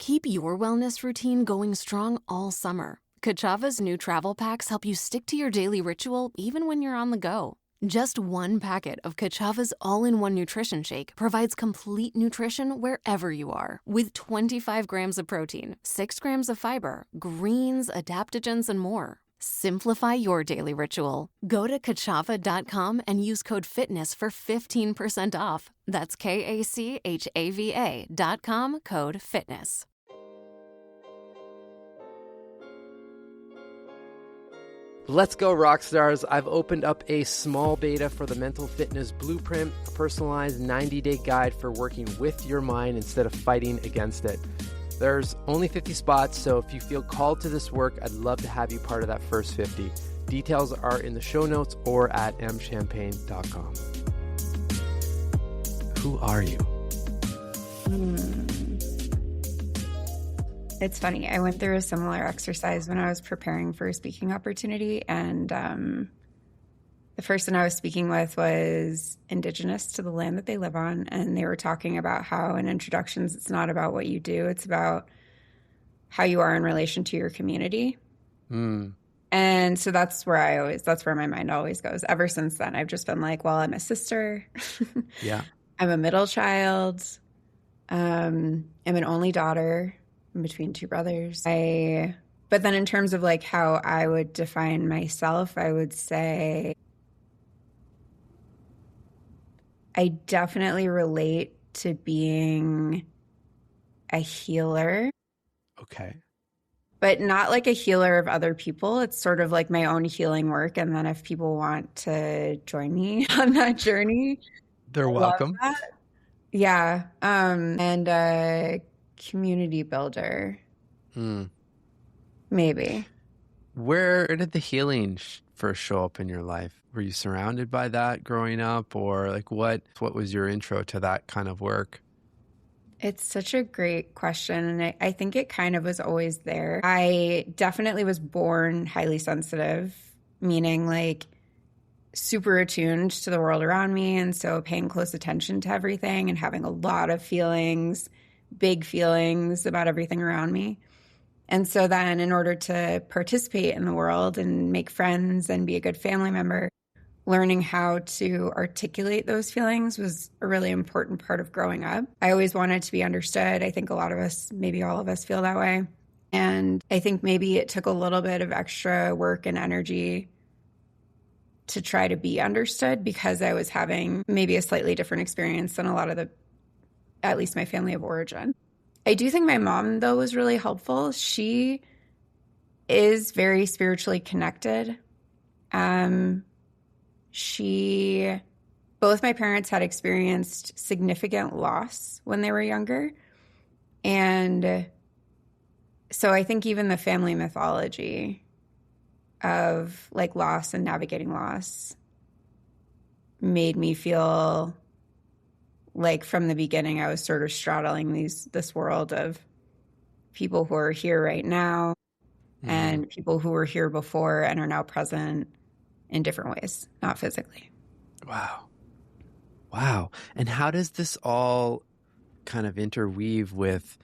Keep your wellness routine going strong all summer. Kachava's new travel packs help you stick to your daily ritual even when you're on the go. Just one packet of Kachava's all-in-one nutrition shake provides complete nutrition wherever you are, with 25 grams of protein, 6 grams of fiber, greens, adaptogens, and more. Simplify your daily ritual. Go to kachava.com and use code FITNESS for 15% off. That's KACHAVA.com, code FITNESS. Let's go, rock stars. I've opened up a small beta for the Mental Fitness Blueprint, a personalized 90-day guide for working with your mind instead of fighting against it. There's only 50 spots, so if you feel called to this work, I'd love to have you part of that first 50. Details are in the show notes or at mchampagne.com. Who are you? It's funny. I went through a similar exercise when I was preparing for a speaking opportunity, and the person I was speaking with was Indigenous to the land that they live on, and they were talking about how in introductions, it's not about what you do, it's about how you are in relation to your community. And so that's where my mind always goes. Ever since then, I've just been like, well, I'm a sister. Yeah. I'm a middle child. I'm an only daughter. I'm between two brothers. But then in terms of like how I would define myself, I would say I definitely relate to being a healer. Okay. But not like a healer of other people. It's sort of like my own healing work. And then if people want to join me on that journey, they're welcome. Yeah. And a community builder. Maybe. Where did the healing first show up in your life? Were you surrounded by that growing up, or like what was your intro to that kind of work? It's such a great question, and I think it kind of was always there. I definitely was born highly sensitive, meaning like super attuned to the world around me, and so paying close attention to everything and having a lot of feelings, big feelings about everything around me. And so then in order to participate in the world and make friends and be a good family member, learning how to articulate those feelings was a really important part of growing up. I always wanted to be understood. I think a lot of us, maybe all of us, feel that way. And I think maybe it took a little bit of extra work and energy to try to be understood because I was having maybe a slightly different experience than a lot of at least my family of origin. I do think my mom, though, was really helpful. She is very spiritually connected. Both my parents had experienced significant loss when they were younger. And so I think even the family mythology of like loss and navigating loss made me feel like from the beginning, I was sort of straddling this world of people who are here right now and people who were here before and are now present in different ways, not physically. Wow. And how does this all kind of interweave with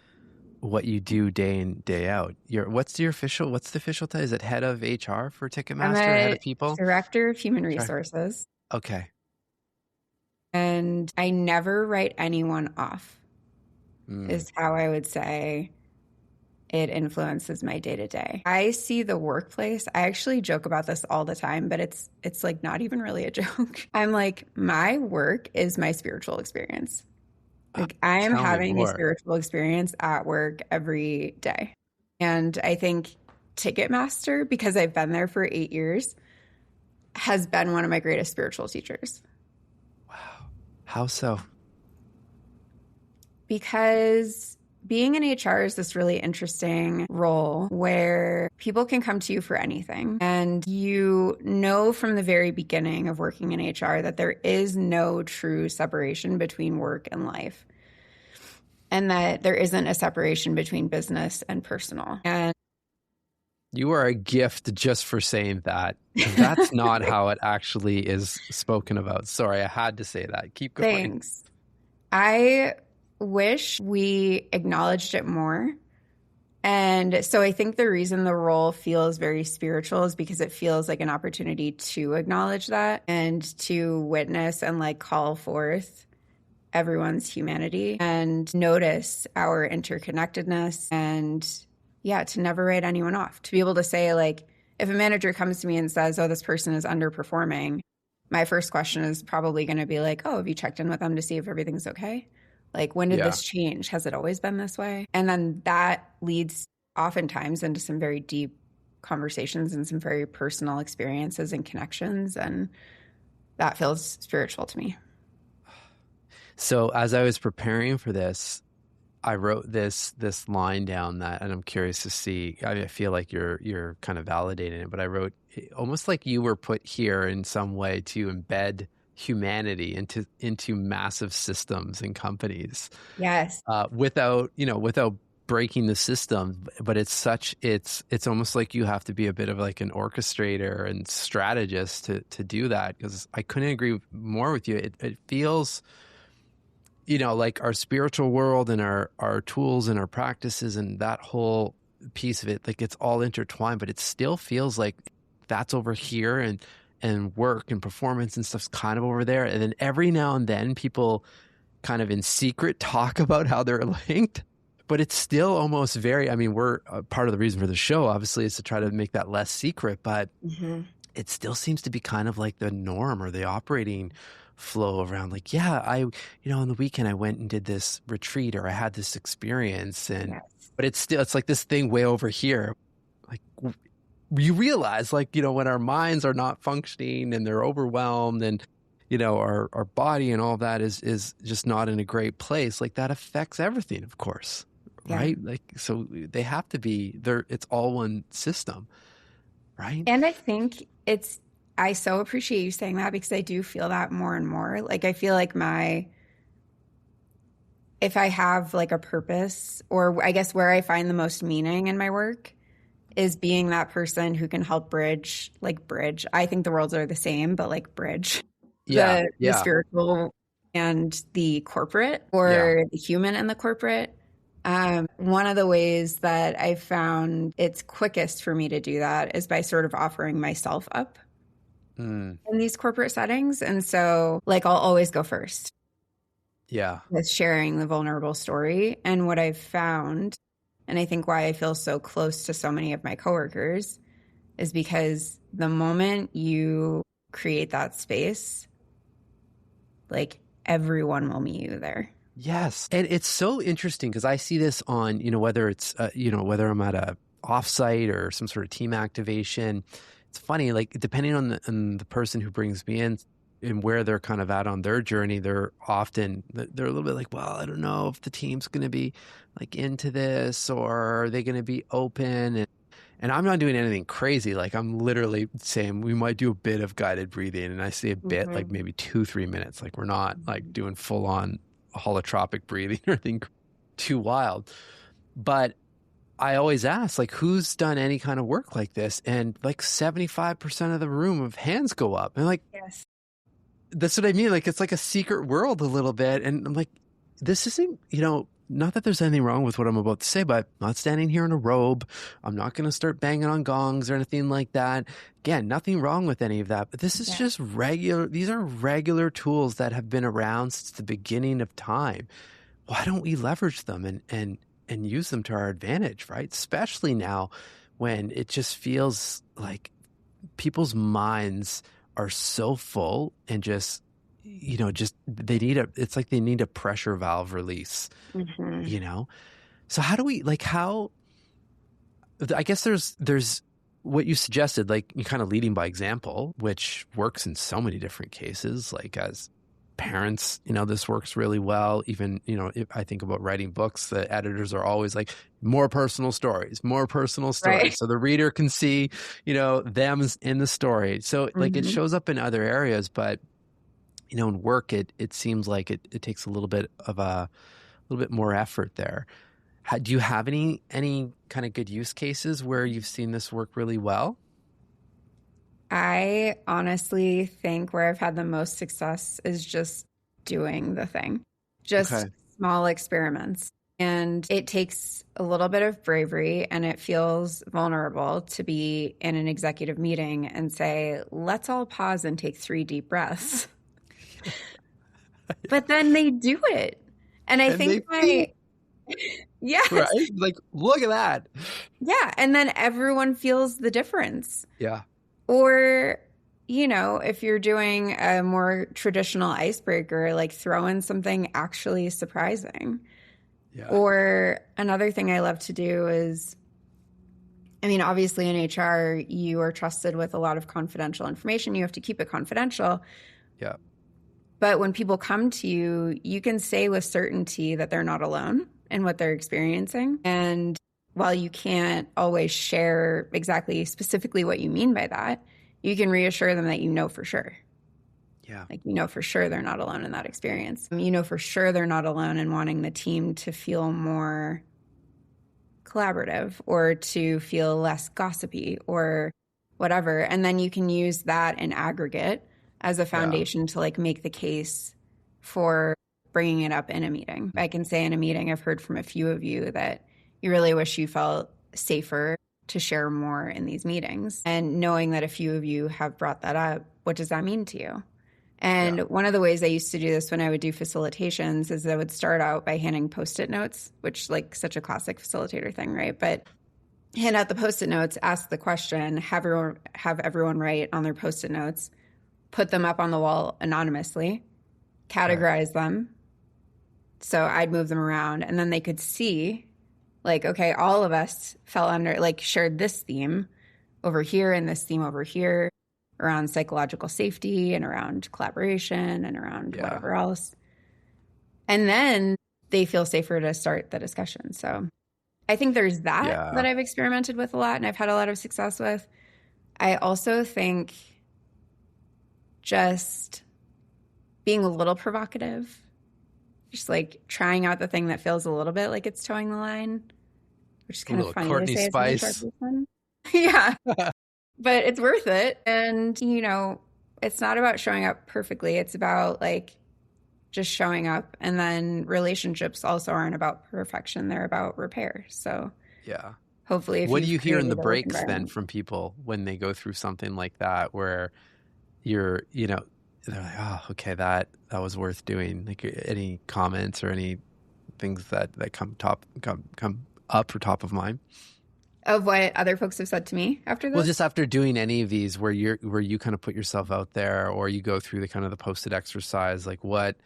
what you do day in, day out? What's the official title? Is it head of HR for Ticketmaster or head of people? Director of Human Resources. Okay. And I never write anyone off, is how I would say it influences my day-to-day. I see the workplace. I actually joke about this all the time, but it's like not even really a joke. I'm like, my work is my spiritual experience. Like I am having a spiritual experience at work every day. And I think Ticketmaster, because I've been there for 8 years, has been one of my greatest spiritual teachers. How so? Because being in HR is this really interesting role where people can come to you for anything. And you know from the very beginning of working in HR that there is no true separation between work and life. And that there isn't a separation between business and personal. And you are a gift just for saying that. That's not how it actually is spoken about. Sorry, I had to say that. Keep going. Thanks. I wish we acknowledged it more. And so I think the reason the role feels very spiritual is because it feels like an opportunity to acknowledge that and to witness and like call forth everyone's humanity and notice our interconnectedness and yeah, to never write anyone off. To be able to say like, if a manager comes to me and says, oh, this person is underperforming, my first question is probably going to be like, oh, have you checked in with them to see if everything's okay? Like, when did this change? Has it always been this way? And then that leads oftentimes into some very deep conversations and some very personal experiences and connections. And that feels spiritual to me. So as I was preparing for this, I wrote this line down that, and I'm curious to see, I feel like you're kind of validating it, but I wrote almost like you were put here in some way to embed humanity into massive systems and companies. Yes. Without breaking the system, but it's almost like you have to be a bit of like an orchestrator and strategist to do that, because I couldn't agree more with you. It feels, like our spiritual world and our tools and our practices and that whole piece of it, like it's all intertwined, but it still feels like that's over here and work and performance and stuff's kind of over there. And then every now and then people kind of in secret talk about how they're linked, but it's still almost we're part of the reason for the show, obviously, is to try to make that less secret, but it still seems to be kind of like the norm or the operating flow around like, yeah, on the weekend I went and did this retreat or I had this experience but it's like this thing way over here. Like you realize when our minds are not functioning and they're overwhelmed and, our body and all of that is just not in a great place, like that affects everything, of course. Yeah. Right. Like, so they have to be there. It's all one system. Right. And I think I so appreciate you saying that, because I do feel that more and more. Like, I feel like if I have like a purpose, or I guess where I find the most meaning in my work is being that person who can help bridge. I think the worlds are the same, but like bridge the spiritual and the corporate, or the human and the corporate. One of the ways that I found it's quickest for me to do that is by sort of offering myself up in these corporate settings. And so I'll always go first. Yeah. With sharing the vulnerable story. And what I've found, and I think why I feel so close to so many of my coworkers, is because the moment you create that space, everyone will meet you there. Yes. And it's so interesting because I see this on, whether it's, whether I'm at a offsite or some sort of team activation. It's funny, depending on the person who brings me in and where they're kind of at on their journey, they're a little bit like, well, I don't know if the team's going to be into this, or are they going to be open? And I'm not doing anything crazy. I'm literally saying we might do a bit of guided breathing, and I say a bit, maybe 2-3 minutes. We're not doing full on holotropic breathing or anything too wild. But I always ask, who's done any kind of work like this? And 75% of the room of hands go up. And yes, that's what I mean. It's like a secret world a little bit. And I'm like, this isn't, not that there's anything wrong with what I'm about to say, but I'm not standing here in a robe. I'm not going to start banging on gongs or anything like that. Again, nothing wrong with any of that, but this is just regular. These are regular tools that have been around since the beginning of time. Why don't we leverage them and use them to our advantage, right? Especially now when it just feels like people's minds are so full and they need a pressure valve release, So how do we, I guess there's what you suggested, you kind of leading by example, which works in so many different cases. As parents, this works really well. Even, if I think about writing books, the editors are always more personal stories. Right. So the reader can see, them in the story. So it shows up in other areas, but in work, it seems like it takes a little bit more effort there. Do you have any kind of good use cases where you've seen this work really well? I honestly think where I've had the most success is just doing the thing, small experiments. And it takes a little bit of bravery and it feels vulnerable to be in an executive meeting and say, let's all pause and take 3 deep breaths. But then they do it. And I think yes. Right? Like, look at that. Yeah. And then everyone feels the difference. Yeah. Or, you know, if you're doing a more traditional icebreaker, like throw in something actually surprising. Yeah. Or another thing I love to do is, I mean, obviously in HR, you are trusted with a lot of confidential information. You have to keep it confidential. Yeah. But when people come to you, you can say with certainty that they're not alone in what they're experiencing. And while you can't always share exactly specifically what you mean by that, you can reassure them that you know for sure. Yeah. Like, you know for sure they're not alone in that experience. You know for sure they're not alone in wanting the team to feel more collaborative or to feel less gossipy or whatever. And then you can use that in aggregate as a foundation to like make the case for bringing it up in a meeting. I can say in a meeting, I've heard from a few of you that you really wish you felt safer to share more in these meetings. And knowing that a few of you have brought that up, what does that mean to you? And one of the ways I used to do this when I would do facilitations is I would start out by handing Post-it notes, which like such a classic facilitator thing, right? But hand out the Post-it notes, ask the question, have everyone write on their Post-it notes, put them up on the wall anonymously, categorize them. So I'd move them around and then they could see like, okay, all of us fell under, like shared this theme over here and this theme over here around psychological safety and around collaboration and around whatever else. And then they feel safer to start the discussion. So I think there's that I've experimented with a lot and I've had a lot of success with. I also think just being a little provocative, just like trying out the thing that feels a little bit like it's towing the line, which is kind of funny Courtney to say Spice. as an HR person. Yeah. But it's worth it. And, you know, it's not about showing up perfectly. It's about like just showing up. And then relationships also aren't about perfection. They're about repair. So hopefully if what do you hear in the breaks then from people when they go through something like that where you're, you know, they're like, oh, okay, that was worth doing. Like any comments or any things that come up or top of mind? Of what other folks have said to me after this? Well, just after doing any of these where you kind of put yourself out there or you go through the kind of the Post-it exercise, like what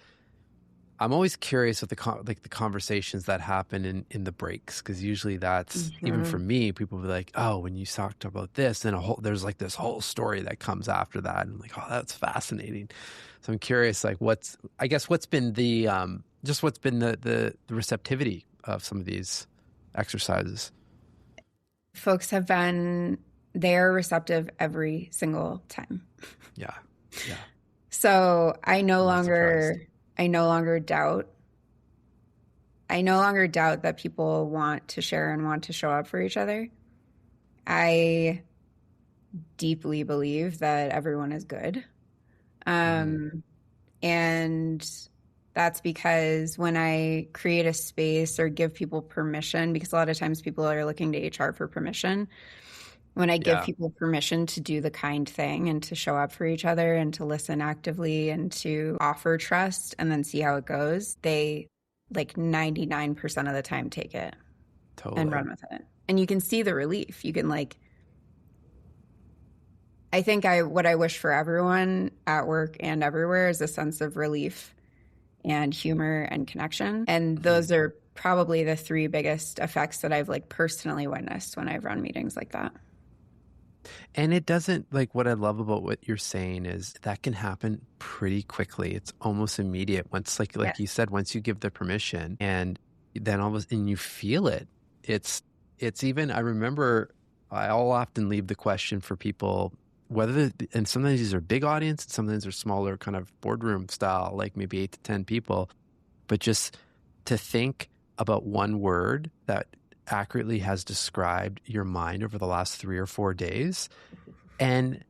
I'm always curious with the conversations that happen in the breaks, because usually that's even for me, people will be like, oh, when you talked about this, then there's like this whole story that comes after that. And I'm like, oh, that's fascinating. So I'm curious, like what's been the receptivity of some of these exercises? Folks have been there receptive every single time. Yeah. So I no longer doubt that people want to share and want to show up for each other. I deeply believe that everyone is good. And that's because when I create a space or give people permission, because a lot of times people are looking to HR for permission, when I give people permission to do the kind thing and to show up for each other and to listen actively and to offer trust and then see how it goes, they like 99% of the time take it and run with it. And you can see the relief. You can like, I think what I wish for everyone at work and everywhere is a sense of relief and humor and connection. And those are probably the 3 biggest effects that I've like personally witnessed when I've run meetings like that. And it doesn't, like, what I love about what you're saying is that can happen pretty quickly. It's almost immediate. Once, like you said, once you give the permission and then all of a sudden you feel it. It's even, I remember I'll often leave the question for people, and sometimes these are big audience, and sometimes they're smaller kind of boardroom style, like maybe 8 to 10 people, but just to think about one word that accurately has described your mind over the last 3 or 4 days, and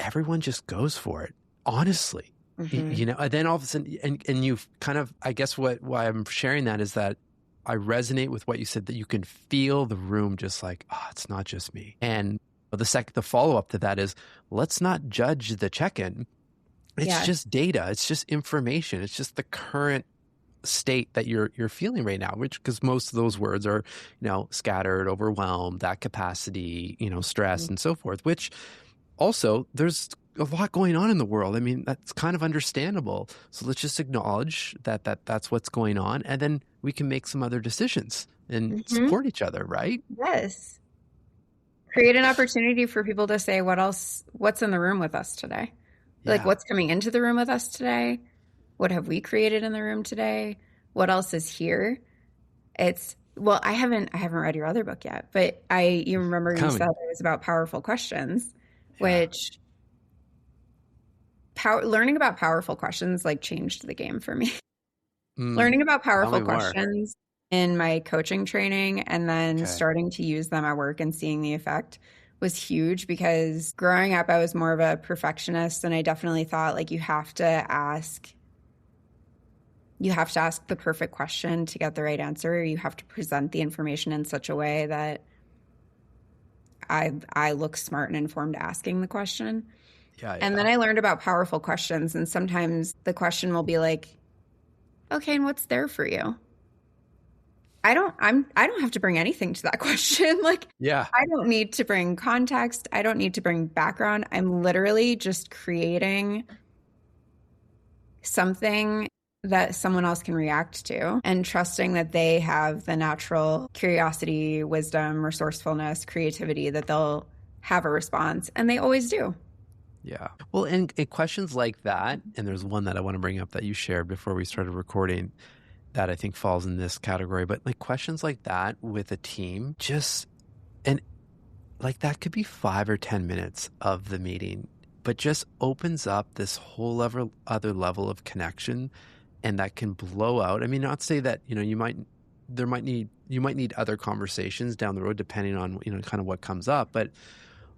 everyone just goes for it, honestly. You know, and then all of a sudden, and you kind of, I guess why I'm sharing that is that I resonate with what you said, that you can feel the room just like, oh, it's not just me. And the follow-up to that is, let's not judge the check-in. It's just data. It's just information. It's just the current state that you're feeling right now, because most of those words are, scattered, overwhelmed, at capacity, stress and so forth, which also there's a lot going on in the world. I mean, that's kind of understandable. So let's just acknowledge that's what's going on, and then we can make some other decisions and support each other, right? Yes. Create an opportunity for people to say, what's in the room with us today? Like, what's coming into the room with us today? What have we created in the room today? What else is here? I haven't read your other book yet, but you remember you said it was about powerful questions, which learning about powerful questions like changed the game for me. Learning about powerful questions in my coaching training and then starting to use them at work and seeing the effect was huge, because growing up, I was more of a perfectionist, and I definitely thought like you have to ask the perfect question to get the right answer. You have to present the information in such a way that I look smart and informed asking the question. And then I learned about powerful questions, and sometimes the question will be like, okay, and what's there for you? I don't have to bring anything to that question. Like, I don't need to bring context. I don't need to bring background. I'm literally just creating something that someone else can react to, and trusting that they have the natural curiosity, wisdom, resourcefulness, creativity, that they'll have a response. And they always do. Yeah. Well, and questions like that, and there's one that I want to bring up that you shared before we started recording that I think falls in this category, but like questions like that with a team, and like that could be 5 or 10 minutes of the meeting, but just opens up this whole other level of connection, and that can blow out. I mean, not to say that, you might need other conversations down the road depending on, kind of what comes up, but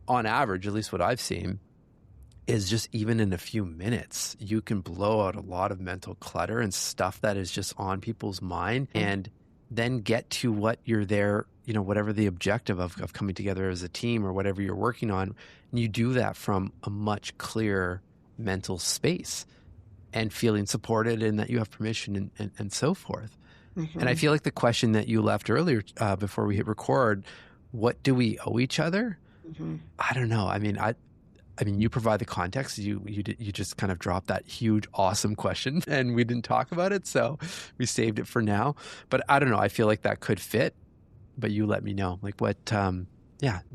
on average, at least what I've seen, is just even in a few minutes, you can blow out a lot of mental clutter and stuff that is just on people's mind, and then get to what you're there, whatever the objective of coming together as a team or whatever you're working on. And you do that from a much clearer mental space and feeling supported, and that you have permission and so forth. And I feel like the question that you left earlier before we hit record, what do we owe each other? I don't know. I mean, you provide the context. You just kind of dropped that huge, awesome question, and we didn't talk about it, so we saved it for now. But I don't know. I feel like that could fit, but you let me know. Like what?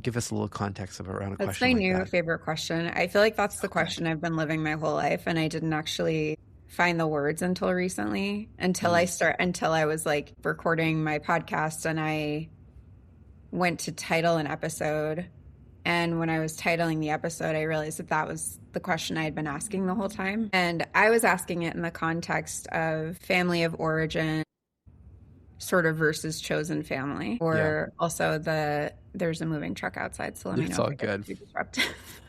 Give us a little context around a question. That's my new favorite question. I feel like that's the question I've been living my whole life, and I didn't actually find the words until recently. Until I was like recording my podcast, and I went to title an episode. And when I was titling the episode, I realized that was the question I had been asking the whole time. And I was asking it in the context of family of origin sort of versus chosen family, or also there's a moving truck outside. So let me know. It's all good.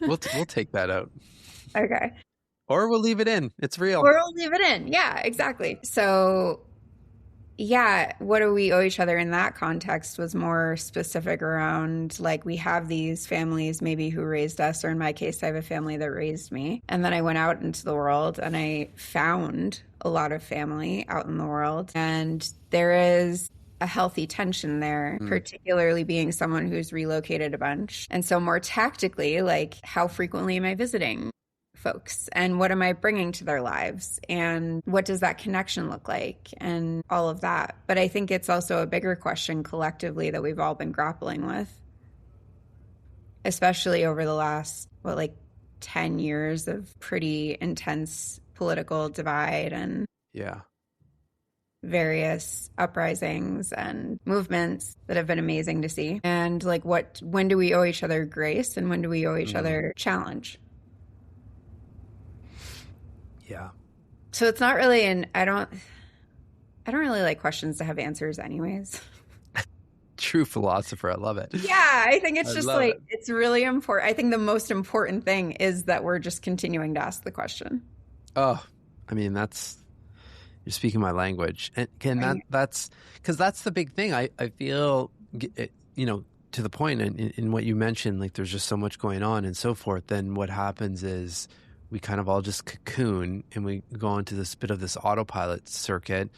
We'll take that out. Okay. Or we'll leave it in. It's real. Or we'll leave it in. Yeah, exactly. So what do we owe each other in that context was more specific around, like, we have these families maybe who raised us, or in my case, I have a family that raised me. And then I went out into the world and I found a lot of family out in the world. And there is a healthy tension there, particularly being someone who's relocated a bunch. And so more tactically, like, how frequently am I visiting folks, and what am I bringing to their lives, and what does that connection look like, and all of that. But I think it's also a bigger question collectively that we've all been grappling with, especially over the last 10 years of pretty intense political divide and various uprisings and movements that have been amazing to see. And like, when do we owe each other grace, and when do we owe each other challenge? Yeah. So it's not really I don't really like questions to have answers anyways. True philosopher. I love it. Yeah, I think it's just it's really important. I think the most important thing is that we're just continuing to ask the question. Oh, I mean, you're You're speaking my language. And Right. that's because that's the big thing. I feel, to the point in what you mentioned, like there's just so much going on and so forth. Then what happens is we kind of all just cocoon and we go into this bit of this autopilot circuit.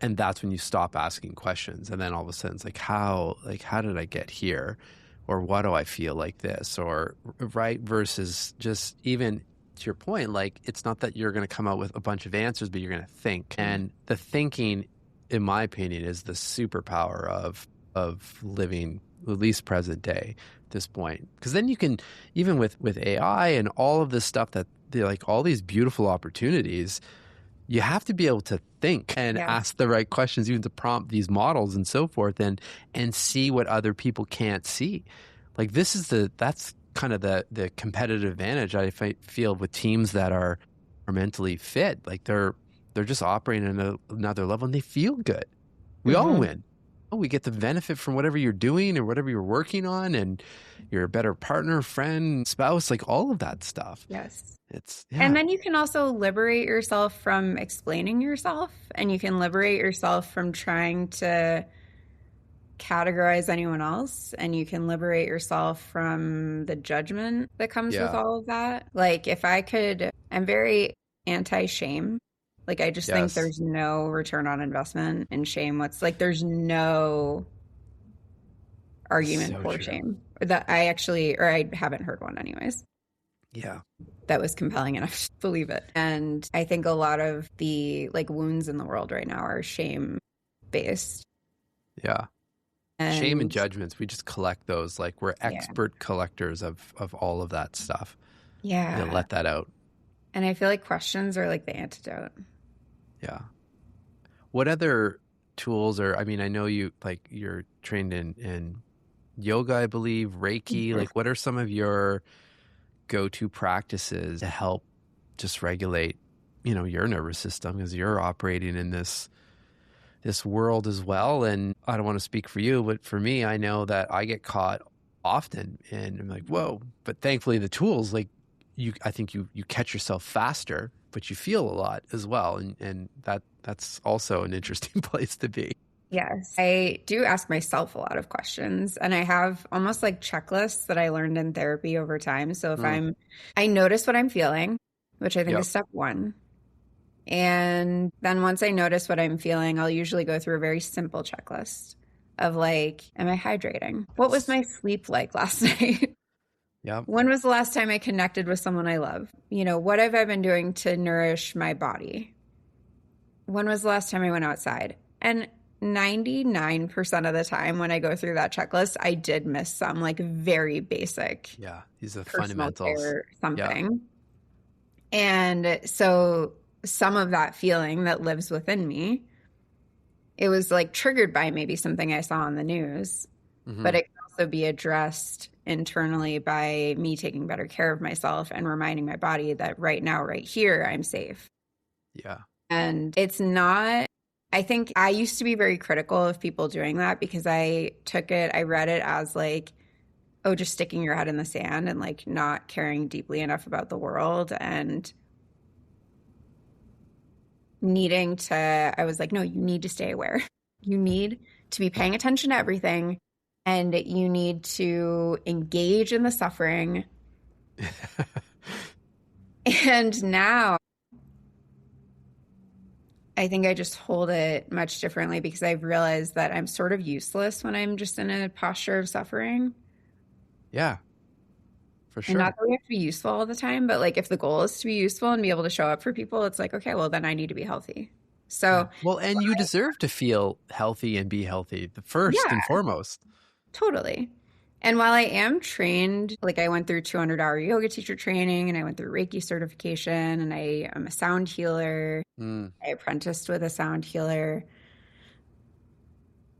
And that's when you stop asking questions. And then all of a sudden it's how did I get here? Or why do I feel like this? Or right, versus just even to your point, like it's not that you're going to come out with a bunch of answers, but you're going to think. And the thinking, in my opinion, is the superpower of living at least present day at this point. Because then you can, even with AI and all of this stuff that they're like all these beautiful opportunities, you have to be able to think and Yes. ask the right questions, even to prompt these models and so forth, and see what other people can't see. Like that's kind of the competitive advantage I feel with teams that are mentally fit. Like they're just operating at another level and they feel good. We all win. We get the benefit from whatever you're doing or whatever you're working on, and you're a better partner, friend, spouse, like all of that stuff. Yes. Yeah. And then you can also liberate yourself from explaining yourself, and you can liberate yourself from trying to categorize anyone else, and you can liberate yourself from the judgment that comes with all of that. Like I'm very anti-shame. Like I just think there's no return on investment in shame. There's no argument for shame that I haven't heard one anyways. Yeah. That was compelling enough to believe it. And I think a lot of the wounds in the world right now are shame based. Yeah. Shame and judgments. We just collect those. Like we're expert collectors of all of that stuff. Yeah. And let that out. And I feel like questions are like the antidote. Yeah. What other tools I know you're trained in yoga, I believe, Reiki. Like what are some of your go-to practices to help just regulate, your nervous system as you're operating in this world as well? And I don't want to speak for you, but for me, I know that I get caught often and I'm like, whoa, but thankfully the tools, I think you catch yourself faster, but you feel a lot as well. And that's also an interesting place to be. Yes. I do ask myself a lot of questions, and I have almost like checklists that I learned in therapy over time. So if I notice what I'm feeling, which I think is step one. And then once I notice what I'm feeling, I'll usually go through a very simple checklist of am I hydrating? What was my sleep like last night? Yeah. When was the last time I connected with someone I love? What have I been doing to nourish my body? When was the last time I went outside? And 99% of the time when I go through that checklist, I did miss some very basic. Yeah. These are fundamentals. Something. Yeah. And so some of that feeling that lives within me, it was triggered by maybe something I saw on the news, but it can also be addressed internally by me taking better care of myself and reminding my body that right now, right here, I'm safe. Yeah. And it's not, I think I used to be very critical of people doing that because I read it as just sticking your head in the sand and not caring deeply enough about the world and I was like, no, you need to stay aware. You need to be paying attention to everything, and you need to engage in the suffering. And now I think I just hold it much differently because I've realized that I'm sort of useless when I'm just in a posture of suffering. Yeah, for sure. And not that we have to be useful all the time, but if the goal is to be useful and be able to show up for people, it's okay, well, then I need to be healthy. So, well, and you deserve to feel healthy and be healthy, the first and foremost. Totally. And while I am trained, I went through 200-hour yoga teacher training, and I went through Reiki certification, and I am a sound healer. I apprenticed with a sound healer.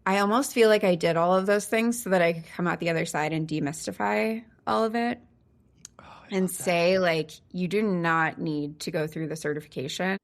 I almost feel like I did all of those things so that I could come out the other side and demystify all of it and say, you do not need to go through the certification.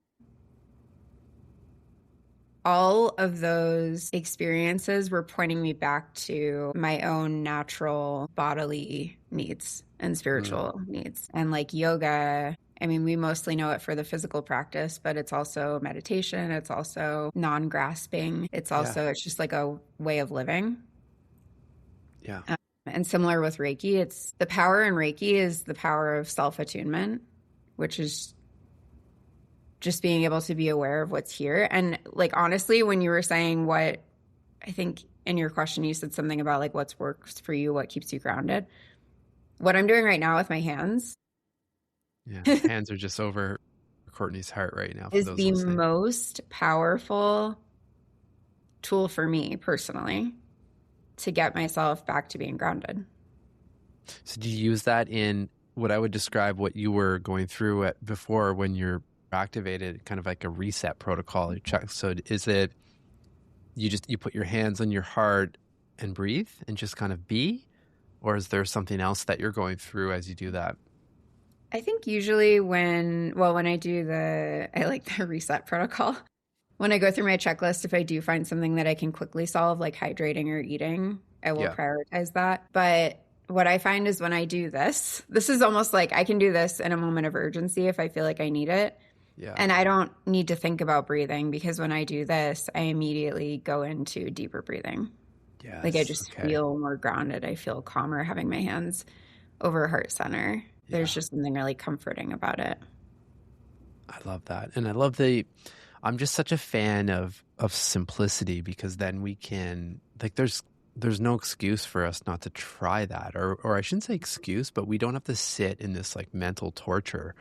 All of those experiences were pointing me back to my own natural bodily needs and spiritual needs. And yoga I mean, we mostly know it for the physical practice, but it's also meditation. It's also non-grasping. It's also, it's just like a way of living. Yeah. And similar with Reiki, it's the power in Reiki is the power of self-attunement, which is just being able to be aware of what's here. And like, honestly, when you were saying what, I think in your question, you said something about like what's works for you, what keeps you grounded. What I'm doing right now with my hands. Yeah. Hands are just over Courtney's heart right now. For Is those the listening. most powerful tool for me personally to get myself back to being grounded. So do you use that in what I would describe what you were going through before when you're activated, kind of like a reset protocol? So is it you put your hands on your heart and breathe and just kind of be? Or is there something else that you're going through as you do that? I think usually when I do I like the reset protocol. When I go through my checklist, if I do find something that I can quickly solve, like hydrating or eating, I will prioritize that. But what I find is when I do this is almost like I can do this in a moment of urgency if I feel like I need it. Yeah. And I don't need to think about breathing because when I do this, I immediately go into deeper breathing. Yes. Like I just feel more grounded. I feel calmer having my hands over heart center. Yeah. There's just something really comforting about it. I love that. And I love I'm just such a fan of simplicity because then we can, like, there's no excuse for us not to try that. Or I shouldn't say excuse, but we don't have to sit in this like mental torture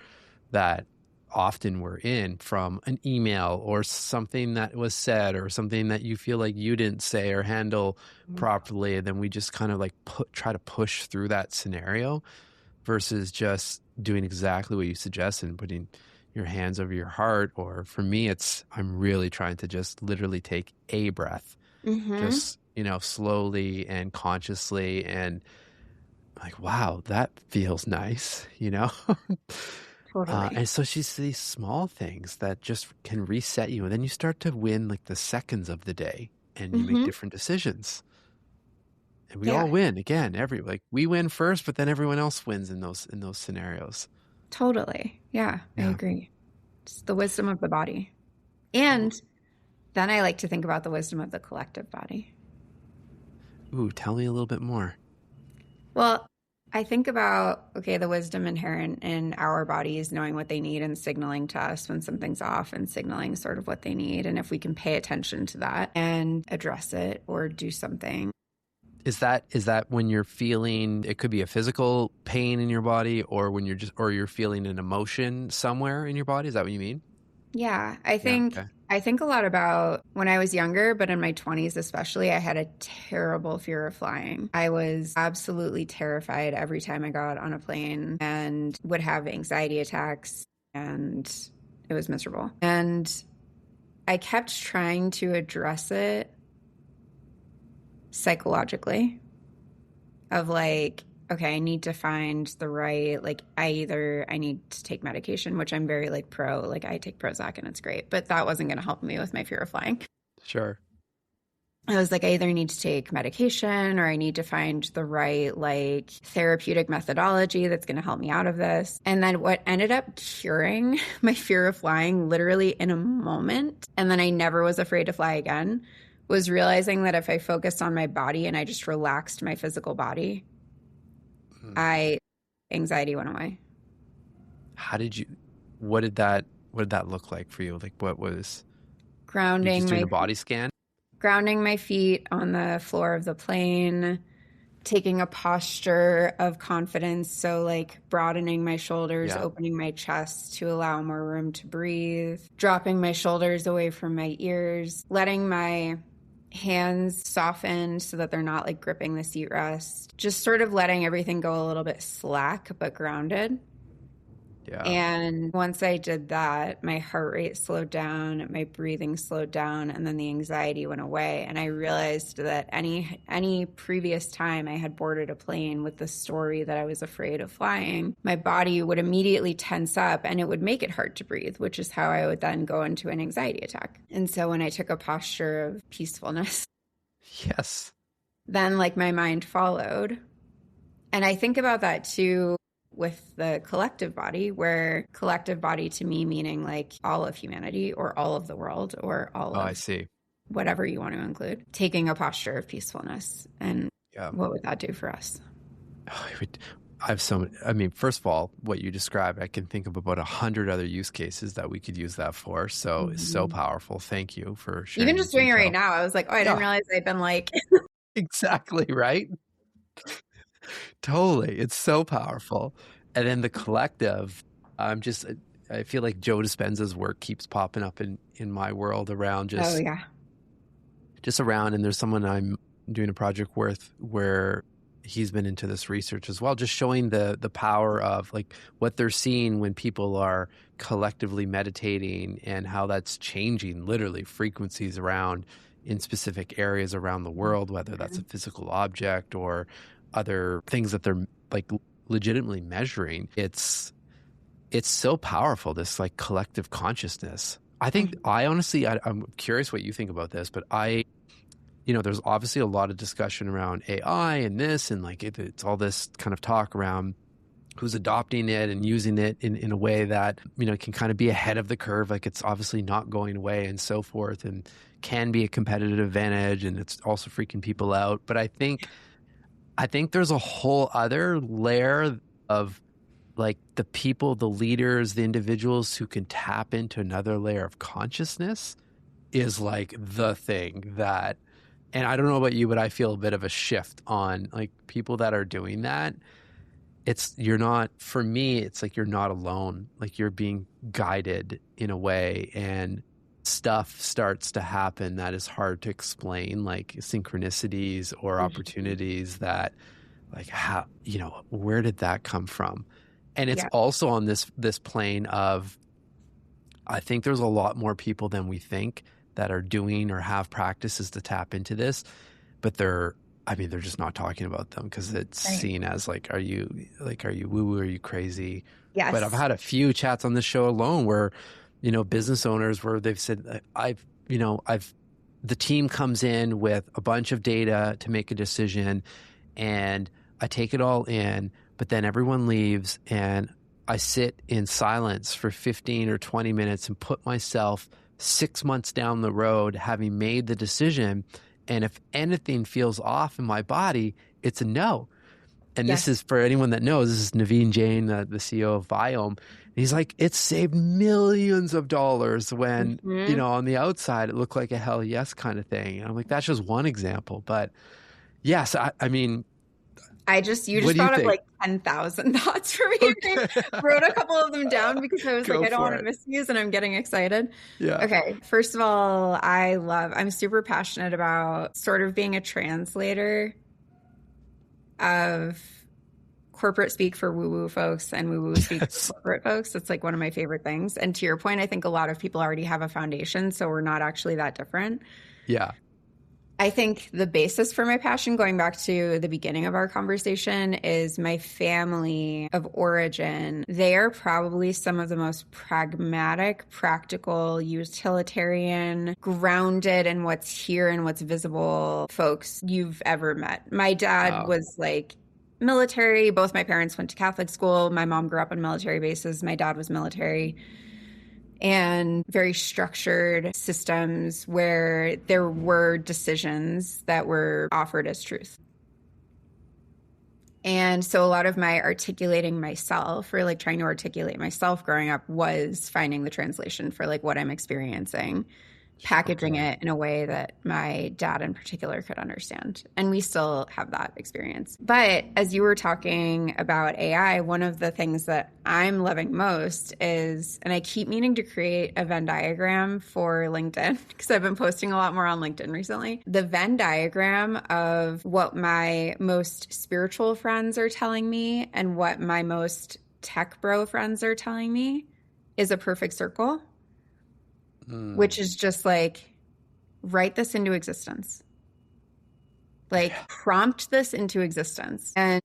that often we're in from an email or something that was said or something that you feel like you didn't say or handle properly. And then we just kind of like try to push through that scenario versus just doing exactly what you suggested and putting your hands over your heart. Or for me, I'm really trying to just literally take a breath, just, slowly and consciously. And like, wow, that feels nice, Totally. And so she's these small things that just can reset you. And then you start to win like the seconds of the day and you make different decisions. And we all win again. We win first, but then everyone else wins in those scenarios. Totally. Yeah, I agree. It's the wisdom of the body. And then I like to think about the wisdom of the collective body. Ooh, tell me a little bit more. Well, I think about, the wisdom inherent in our bodies, knowing what they need and signaling to us when something's off and signaling sort of what they need. And if we can pay attention to that and address it or do something. Is that when you're feeling, it could be a physical pain in your body or when you're feeling an emotion somewhere in your body? Is that what you mean? Yeah, I think a lot about when I was younger, but in my 20s especially, I had a terrible fear of flying. I was absolutely terrified every time I got on a plane and would have anxiety attacks, and it was miserable. And I kept trying to address it psychologically of like, I need to find the right, I need to take medication, which I'm very pro, I take Prozac and it's great, but that wasn't going to help me with my fear of flying. Sure. I was like, I either need to take medication or I need to find the right, therapeutic methodology that's going to help me out of this. And then what ended up curing my fear of flying literally in a moment, and then I never was afraid to fly again, was realizing that if I focused on my body and I just relaxed my physical body, anxiety went away. What did that look like for you? Like, what was grounding? You just doing a body scan? Grounding my feet on the floor of the plane, taking a posture of confidence. So broadening my shoulders, opening my chest to allow more room to breathe, dropping my shoulders away from my ears, letting my hands soften so that they're not gripping the seat rest, just sort of letting everything go a little bit slack but grounded. Yeah. And once I did that, my heart rate slowed down, my breathing slowed down, and then the anxiety went away. And I realized that any previous time I had boarded a plane with the story that I was afraid of flying, my body would immediately tense up and it would make it hard to breathe, which is how I would then go into an anxiety attack. And so when I took a posture of peacefulness, yes, then my mind followed. And I think about that too with the collective body, where collective body to me meaning like all of humanity or all of the world or all of I see. whatever you want to include, taking a posture of peacefulness. And Yeah. what would that do for us? I have so many. I mean, first of all, what you described, I can think of about 100 other use cases that we could use that for. So it's so powerful. Thank you for sharing. Even just doing it right now, I was like, oh, I didn't realize I'd been like. Exactly, right? Totally. It's so powerful. And then the collective, I feel like Joe Dispenza's work keeps popping up in my world around just around. And there's someone I'm doing a project with where he's been into this research as well, just showing the power of like what they're seeing when people are collectively meditating and how that's changing literally frequencies around in specific areas around the world, whether that's a physical object or other things that they're like legitimately measuring. It's so powerful, this like collective consciousness. I think I'm curious what you think about this, but there's obviously a lot of discussion around AI and this, and like it's all this kind of talk around who's adopting it and using it in a way that, can kind of be ahead of the curve. Like it's obviously not going away and so forth, and can be a competitive advantage, and it's also freaking people out. But I think there's a whole other layer of like the people, the leaders, the individuals who can tap into another layer of consciousness is like the thing that, and I don't know about you, but I feel a bit of a shift on like people that are doing that. For me, it's like you're not alone. Like you're being guided in a way, and stuff starts to happen that is hard to explain, like synchronicities or opportunities that like how, where did that come from? And it's also on this plane of, I think there's a lot more people than we think that are doing or have practices to tap into this, but they're just not talking about them because it's seen as like, are you woo-woo? Are you crazy? Yes. But I've had a few chats on this show alone where, business owners where they've said, the team comes in with a bunch of data to make a decision and I take it all in, but then everyone leaves and I sit in silence for 15 or 20 minutes and put myself 6 months down the road having made the decision. And if anything feels off in my body, it's a no. And this is, for anyone that knows, this is Naveen Jain, the CEO of Viome. And he's like, it saved millions of dollars when, on the outside, it looked like a hell yes kind of thing. And I'm like, that's just one example. But yes, you just brought up like 10,000 thoughts for me. Okay. I wrote a couple of them down because I was like, I don't want to miss these and I'm getting excited. Yeah. Okay. First of all, I'm super passionate about sort of being a translator of corporate speak for woo-woo folks and woo-woo speak for corporate folks. It's like one of my favorite things. And to your point, I think a lot of people already have a foundation, so we're not actually that different. Yeah. I think the basis for my passion, going back to the beginning of our conversation, is my family of origin. They are probably some of the most pragmatic, practical, utilitarian, grounded in what's here and what's visible folks you've ever met. My dad was like military. Both my parents went to Catholic school. My mom grew up on military bases. My dad was military. And very structured systems where there were decisions that were offered as truth. And so a lot of my articulating myself, or like trying to articulate myself growing up, was finding the translation for like what I'm experiencing, packaging it in a way that my dad in particular could understand. And we still have that experience. But as you were talking about AI, one of the things that I'm loving most is, and I keep meaning to create a Venn diagram for LinkedIn because I've been posting a lot more on LinkedIn recently. The Venn diagram of what my most spiritual friends are telling me and what my most tech bro friends are telling me is a perfect circle. Which is just like, write this into existence. Like, prompt this into existence. And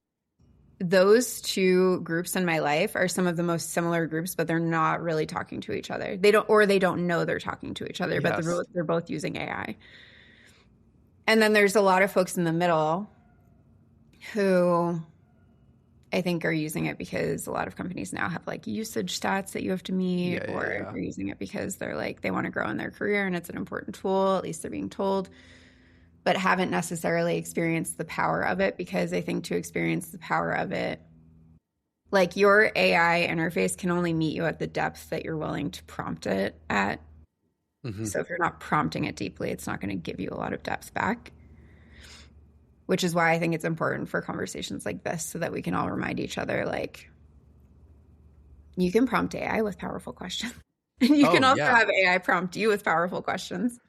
those two groups in my life are some of the most similar groups, but they're not really talking to each other. They don't know they're talking to each other, but they're both using AI. And then there's a lot of folks in the middle who I think are using it because a lot of companies now have like usage stats that you have to meet, or they're using it because they're like, they want to grow in their career and it's an important tool, at least they're being told, but haven't necessarily experienced the power of it, because I think to experience the power of it, like your AI interface can only meet you at the depth that you're willing to prompt it at. Mm-hmm. So if you're not prompting it deeply, it's not going to give you a lot of depth back, which is why I think it's important for conversations like this, so that we can all remind each other, like, you can prompt AI with powerful questions. And you can also have AI prompt you with powerful questions.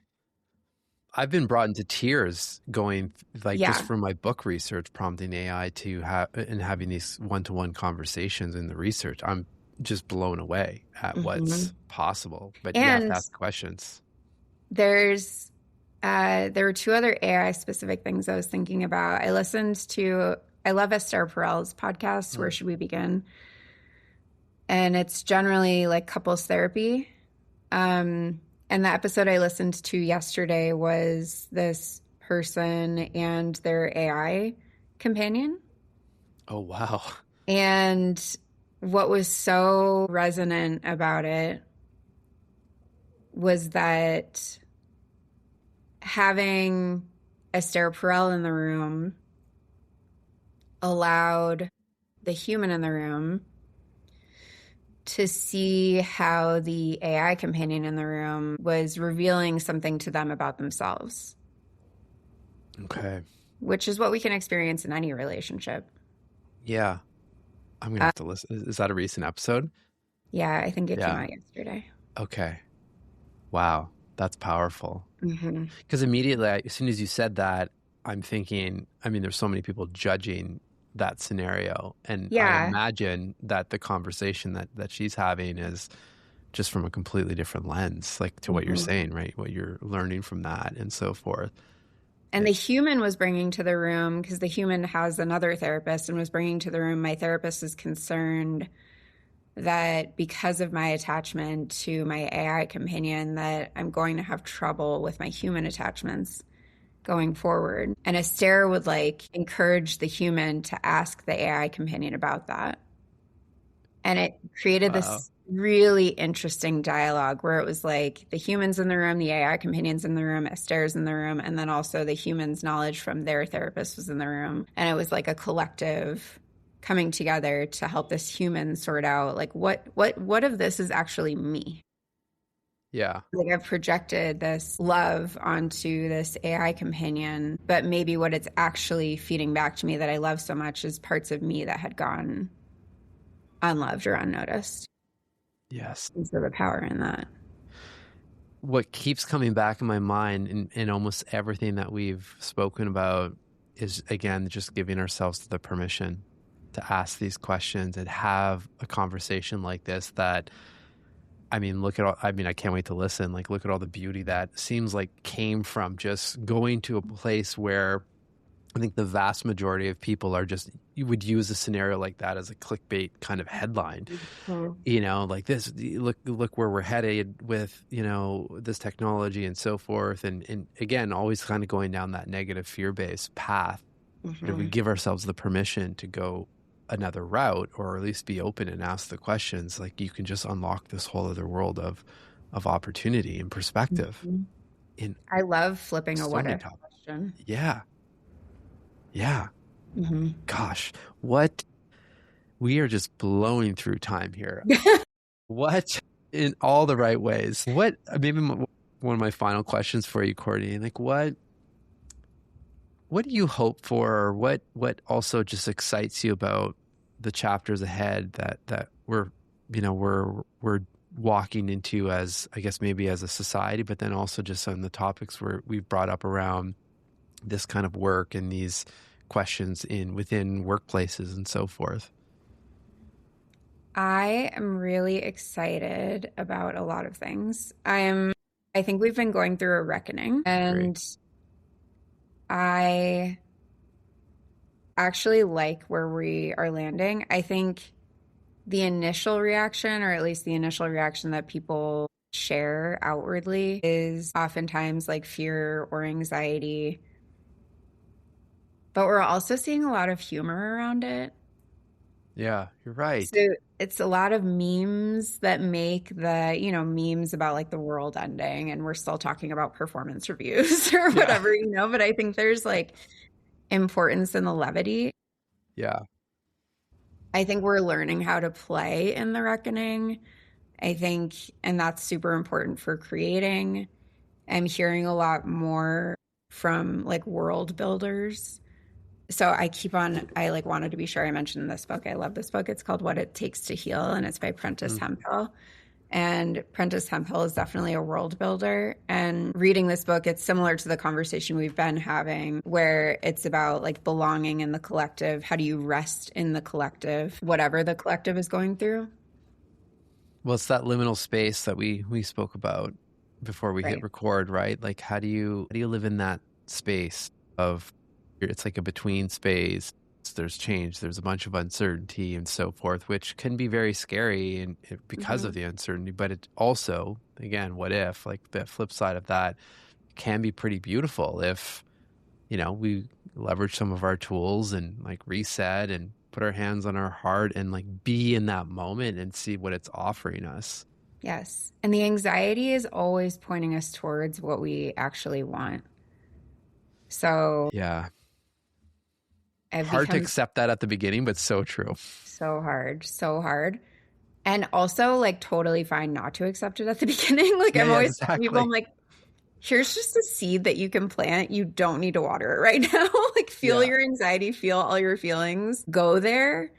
I've been brought into tears going, like, just from my book research, prompting AI to have and having these one-to-one conversations in the research. I'm just blown away at what's possible. But you have to ask questions. There were two other AI specific things I was thinking about. I love Esther Perel's podcast, Where Should We Begin? And it's generally like couples therapy. And the episode I listened to yesterday was this person and their AI companion. Oh, wow. And what was so resonant about it was that having Esther Perel in the room allowed the human in the room to see how the AI companion in the room was revealing something to them about themselves. Okay. Which is what we can experience in any relationship. Yeah. I'm going to have to listen. Is that a recent episode? Yeah, I think it came out yesterday. Okay. Wow. That's powerful. Mm-hmm. Because immediately, as soon as you said that, I'm thinking, I mean, there's so many people judging that scenario. And I imagine that the conversation that she's having is just from a completely different lens, like to what you're saying, right? What you're learning from that and so forth. And the human was bringing to the room, because the human has another therapist, and was bringing to the room, my therapist is concerned that because of my attachment to my AI companion, that I'm going to have trouble with my human attachments going forward. And Esther would like encourage the human to ask the AI companion about that. And it created this really interesting dialogue where it was like the humans in the room, the AI companions in the room, Esther's in the room, and then also the human's knowledge from their therapist was in the room. And it was like a collective coming together to help this human sort out like what of this is actually me. Yeah. Like I've projected this love onto this AI companion, but maybe what it's actually feeding back to me that I love so much is parts of me that had gone unloved or unnoticed. Yes. And so the power in that. What keeps coming back in my mind in almost everything that we've spoken about is, again, just giving ourselves the permission to ask these questions and have a conversation like this that, I mean, I can't wait to listen. Like, look at all the beauty that seems like came from just going to a place where I think the vast majority of people are just, you would use a scenario like that as a clickbait kind of headline, you know, like this, look where we're headed with, you know, this technology and so forth. And again, always kind of going down that negative fear-based path. But if we give ourselves the permission to go another route, or at least be open and ask the questions, like you can just unlock this whole other world of opportunity and perspective. I love flipping a what if question. Yeah. Gosh, we are just blowing through time here. What in all the right ways? Maybe one of my final questions for you, Courtney, like what do you hope for, or what also just excites you about the chapters ahead that we're walking into, as I guess maybe as a society, but then also just on the topics we've brought up around this kind of work and these questions within workplaces and so forth? I am really excited about a lot of things. I think we've been going through a reckoning, and I actually like where we are landing. I think the initial reaction, or at least the initial reaction that people share outwardly, is oftentimes like fear or anxiety. But we're also seeing a lot of humor around it. Yeah, you're right. So it's a lot of memes that make the, memes about like the world ending and we're still talking about performance reviews or Yeah. whatever, but I think there's like importance in the levity. Yeah. I think we're learning how to play in the reckoning. I think, and that's super important for creating. I'm hearing a lot more from like world builders. So I like wanted to be sure I mentioned this book. I love this book. It's called What It Takes to Heal, and it's by Prentice Hemphill. And Prentice Hemphill is definitely a world builder. And reading this book, it's similar to the conversation we've been having, where it's about like belonging in the collective. How do you rest in the collective, whatever the collective is going through? Well, it's that liminal space that we spoke about before we hit Right. record, right? Like how do you live in that space of, it's like a between space. There's change, there's a bunch of uncertainty and so forth, which can be very scary and because of the uncertainty. But it also, again, what if, like the flip side of that can be pretty beautiful if, we leverage some of our tools and like reset and put our hands on our heart and like be in that moment and see what it's offering us. Yes. And the anxiety is always pointing us towards what we actually want. So Yeah. I've Hard to become accept that at the beginning, but so true. so hard, so hard. And also like totally fine not to accept it at the beginning. Like I'm always telling people, I'm like, here's just a seed that you can plant. You don't need to water it right now. Like feel your anxiety, feel all your feelings, go there.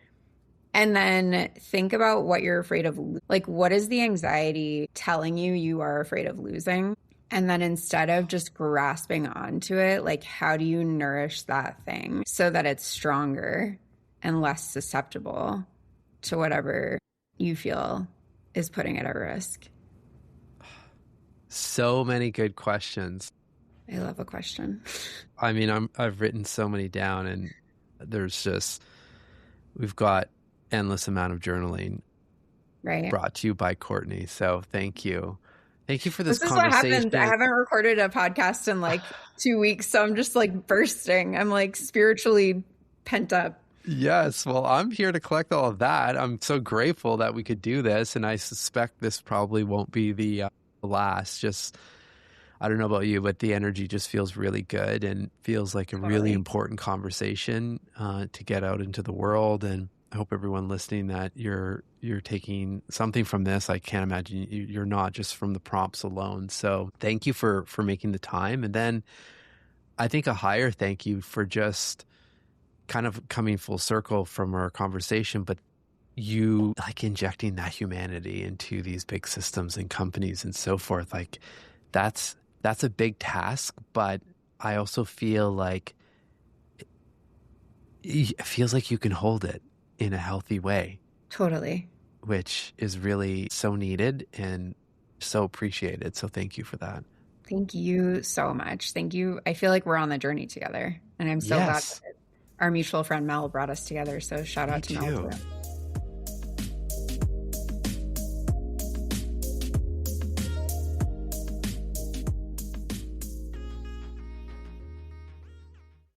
And then think about what you're afraid of. Like, what is the anxiety telling you you are afraid of losing? And then instead of just grasping onto it, like, how do you nourish that thing so that it's stronger and less susceptible to whatever you feel is putting it at risk? So many good questions. I love a question. I mean, I've written so many down, and we've got endless amount of journaling brought to you by Courtney. So thank you. Thank you for this conversation. This is what happened. I haven't recorded a podcast in like 2 weeks, so I'm just like bursting. I'm like spiritually pent up. Yes. Well, I'm here to collect all of that. I'm so grateful that we could do this, and I suspect this probably won't be the last. Just, I don't know about you, but the energy just feels really good and feels like a really important conversation to get out into the world. And I hope everyone listening that you're taking something from this. I can't imagine you're not, just from the prompts alone. So thank you for making the time. And then I think a higher thank you for just kind of coming full circle from our conversation, but you like injecting that humanity into these big systems and companies and so forth. Like that's a big task, but I also feel like it feels like you can hold it in a healthy way. Totally. Which is really so needed and so appreciated. So thank you for that. Thank you so much. Thank you. I feel like we're on the journey together, and I'm so glad that our mutual friend Mel brought us together. So shout out to Mel too.